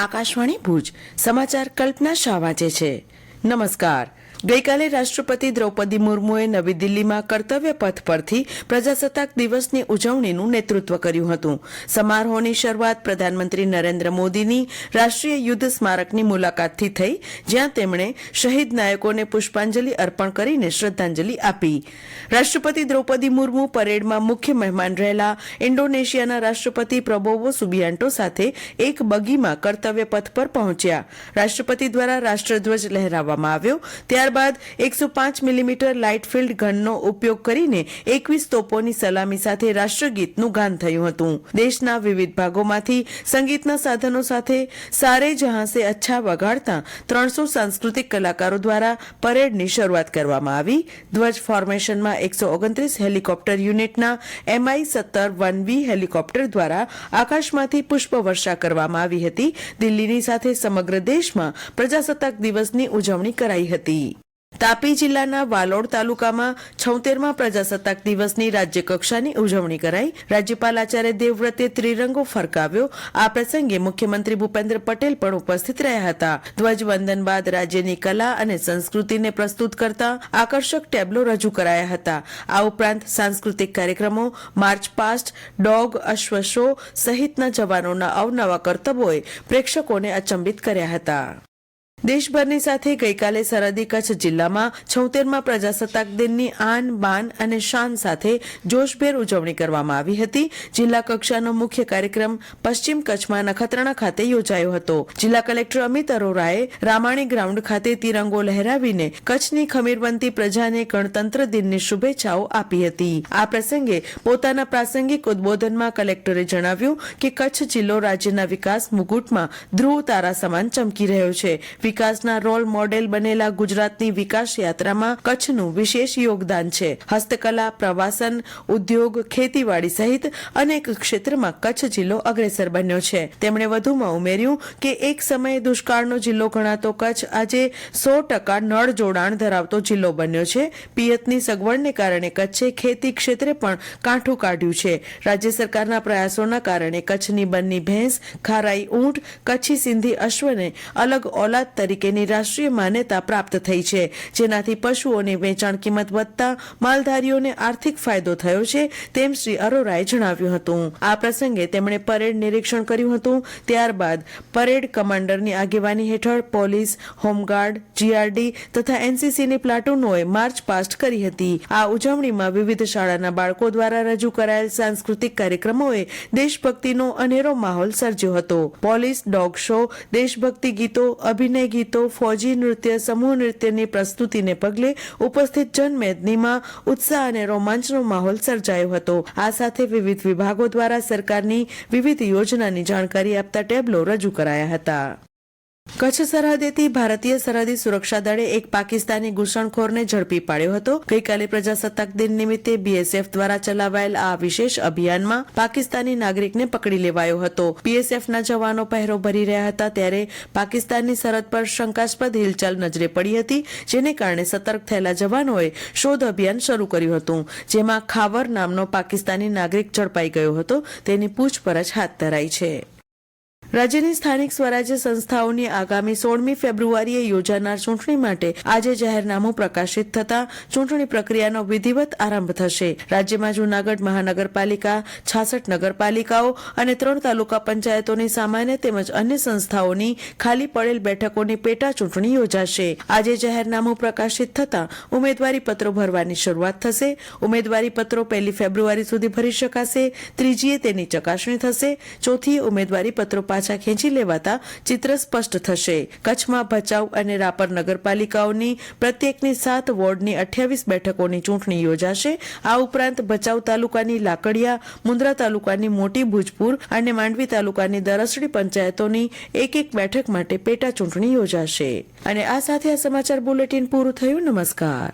આકાશવાણી ભુજ સમાચાર કલ્પના શાહ વાંચે છે. નમસ્કાર. ગઈકાલે રાષ્ટ્રપતિ દ્રૌપદી મુર્મુએ નવી દિલ્હીમાં કર્તવ્ય પથ પરથી પ્રજાસત્તાક દિવસની ઉજવણીનું નેતૃત્વ કર્યું હતું. સમારોહની શરૂઆત પ્રધાનમંત્રી નરેન્દ્ર મોદીની રાષ્ટ્રીય યુદ્ધ સ્મારકની મુલાકાતથી થઈ, જ્યાં તેમણે શહીદ નાયકોને પુષ્પાંજલિ અર્પણ કરીને શ્રદ્ધાંજલિ આપી. રાષ્ટ્રપતિ દ્રૌપદી મુર્મુ પરેડમાં મુખ્ય મહેમાન રહેલા ઇન્ડોનેશિયાના રાષ્ટ્રપતિ પ્રબોવો સુબિયાન્ટો સાથે એક બગીમાં કર્તવ્ય પથ પર પહોંચ્યા. રાષ્ટ્રપતિ દ્વારા રાષ્ટ્રધ્વજ લહેરાવવામાં આવ્યો. ત્યારબાદ 105 મિલીમીટર લાઇટફિલ્ડ ગનનો ઉપયોગ કરીને 21 તોપોની સલામી સાથે રાષ્ટ્રગીતનું ગાન થયું હતું. દેશના વિવિધ ભાગોમાંથી સંગીતના સાધનો સાથે સારે જહાં સે અચ્છા વગાડતા 300 સાંસ્કૃતિક કલાકારો દ્વારા પરેડની શરૂઆત કરવામાં આવી. ધ્વજ ફોર્મેશનમાં 129 હેલિકોપ્ટર યુનિટના Mi-17-1V હેલિકોપ્ટર દ્વારા આકાશમાંથી પુષ્પવર્ષા કરવામાં આવી હતી. દિલ્હીની સાથે સમગ્ર દેશમાં પ્રજાસત્તાક દિવસની ઉજવણી કરાઈ હતી. તાપી જિલ્લાના વાલોડ તાલુકામાં 76મા પ્રજાસત્તાક દિવસની રાજ્યકક્ષાની ઉજવણી કરાઈ. રાજ્યપાલ આચાર્ય દેવવ્રતે ત્રિરંગો ફરકાવ્યો. આ પ્રસંગે મુખ્યમંત્રી ભૂપેન્દ્ર પટેલ પણ ઉપસ્થિત રહ્યા હતા. ધ્વજવંદન બાદ રાજ્યની કલા અને સંસ્કૃતિને પ્રસ્તુત કરતા આકર્ષક ટેબ્લો રજૂ કરાયા હતા. આ ઉપરાંત સાંસ્કૃતિક કાર્યક્રમો, માર્ચ પાસ્ટ, ડોગ, અશ્વ શો સહિતના જવાનોના અવનવા કરતબોએ પ્રેક્ષકોને અચંબિત કર્યા હતા. દેશભરની સાથે ગઈકાલે સરહદી કચ્છ જિલ્લામાં 76મા પ્રજાસત્તાક દિનની આન બાન અને શાન સાથે જોશભેર ઉજવણી કરવામાં આવી હતી. જિલ્લા કક્ષાનો મુખ્ય કાર્યક્રમ પશ્ચિમ કચ્છમાં નખત્રાણા ખાતે યોજાયો હતો. જિલ્લા કલેક્ટર અમિત અરોરાએ રામાણી ગ્રાઉન્ડ ખાતે તિરંગો લહેરાવીને કચ્છની ખમીરવંતી પ્રજાને ગણતંત્ર દિનની શુભેચ્છાઓ આપી હતી. આ પ્રસંગે પોતાના પ્રાસંગિક ઉદબોધનમાં કલેક્ટરે જણાવ્યું કે કચ્છ જિલ્લો રાજ્યના વિકાસ મુકુટમાં ધ્રુવ તારા સમાન ચમકી રહ્યો છે. વિકાસના રોલ મોડેલ બનેલા ગુજરાતની વિકાસ યાત્રામાં કચ્છનું વિશેષ યોગદાન છે. હસ્તકલા, પ્રવાસન, ઉદ્યોગ, ખેતીવાડી સહિત અનેક ક્ષેત્રમાં કચ્છ જિલ્લો અગ્રેસર બન્યો છે. તેમણે વધુમાં ઉમેર્યું કે એક સમયે દુષ્કાળનો જિલ્લો ગણાતો કચ્છ આજે 100% નળ જોડાણ ધરાવતો જિલ્લો બન્યો છે. પિયતની સગવડને કારણે કચ્છે ખેતી ક્ષેત્રે પણ કાંઠું કાઢ્યું છે. રાજ્ય સરકારના પ્રયાસોના કારણે કચ્છની બન્ની ભેંસ, ખારાઈ ઊંટ, કચ્છી સિંધી અશ્વને અલગ ઓલાદ તરીકેની રાષ્ટ્રીય માન્યતા પ્રાપ્ત થઈ છે, જેનાથી પશુઓની વેચાણ કિંમત વધતા માલધારીઓને આર્થિક ફાયદો થયો છે, તેમ શ્રી અરોરાએ જણાવ્યું હતું. આ પ્રસંગે તેમણે પરેડ નિરીક્ષણ કર્યું હતું. ત્યારબાદ પરેડ કમાન્ડરની આગેવાની હેઠળ પોલીસ, હોમગાર્ડ, જીઆરડી તથા એનસીસીની પ્લાટૂનોએ માર્ચ પાસ્ટ કરી હતી. આ ઉજવણીમાં વિવિધ શાળાના બાળકો દ્વારા રજૂ કરાયેલ સાંસ્કૃતિક કાર્યક્રમોએ દેશભક્તિનો અનેરો માહોલ સર્જ્યો હતો. પોલીસ ડોગ શો, દેશભક્તિ ગીતો, અભિનય ગીતો, ફૌજી નૃત્ય, સમૂહ નૃત્યની પ્રસ્તુતિને પગલે ઉપસ્થિત જનમેદનીમાં ઉત્સાહ અને રોમાંચનો માહોલ સર્જાયો હતો. આ સાથે વિવિધ વિભાગો દ્વારા સરકારની વિવિધ યોજનાની જાણકારી આપતા ટેબ્લો રજૂ કરાયા હતા. કચ્છ સરહદેથી ભારતીય સરહદી સુરક્ષા દળે એક પાકિસ્તાની ઘૂસણખોરને ઝડપી પાડ્યો હતો. ગઈકાલે પ્રજાસત્તાક દિન નિમિત્તે બીએસએફ દ્વારા ચલાવાયેલ આ વિશેષ અભિયાનમાં પાકિસ્તાની નાગરિકને પકડી લેવાયો હતો. બીએસએફના જવાનો પહેરો ભરી રહ્યા હતા ત્યારે પાકિસ્તાનની સરહદ પર શંકાસ્પદ હિલચાલ નજરે પડી હતી, જેને કારણે સતર્ક થયેલા જવાનોએ શોધ અભિયાન શરૂ કર્યું હતું, જેમાં ખાવર નામનો પાકિસ્તાની નાગરિક ઝડપાઈ ગયો હતો. તેની પૂછપરછ હાથ ધરાઈ છે. રાજ્યની સ્થાનિક સ્વરાજ્ય સંસ્થાઓની આગામી 16મી ફેબ્રુઆરીએ યોજાનાર ચૂંટણી માટે આજે જાહેરનામું પ્રકાશિત થતા ચૂંટણી પ્રક્રિયાનો વિધિવત આરંભ થશે. રાજ્યમાં જૂનાગઢ મહાનગરપાલિકા, 66 નગરપાલિકાઓ અને 3 તાલુકા પંચાયતોની સામાન્ય તેમજ અન્ય સંસ્થાઓની ખાલી પડેલ બેઠકોની પેટા ચૂંટણી યોજાશે. આજે જાહેરનામું પ્રકાશિત થતા ઉમેદવારી પત્રો ભરવાની શરૂઆત થશે. ઉમેદવારી પત્રો 1 ફેબ્રુઆરી સુધી ભરી શકાશે. 3જીએ તેની ચકાસણી થશે. 4થીએ ઉમેદવારી પત્રો પાછા ખેંચી લેવાતા ચિત્ર સ્પષ્ટ થશે. કચ્છમાં ભચાઉ અને રાપર નગરપાલિકાઓની પ્રત્યેકની 7 વોર્ડની 28 બેઠકોની ચૂંટણી યોજાશે. આ ઉપરાંત ભચાઉ તાલુકાની લાકડિયા, મુન્દ્રા તાલુકાની મોટી ભુજપુર અને માંડવી તાલુકાની દરસડી પંચાયતોની એક બેઠક માટે પેટા ચૂંટણી યોજાશે. અને આ સાથે આ સમાચાર બુલેટિન પૂરું થયું. નમસ્કાર.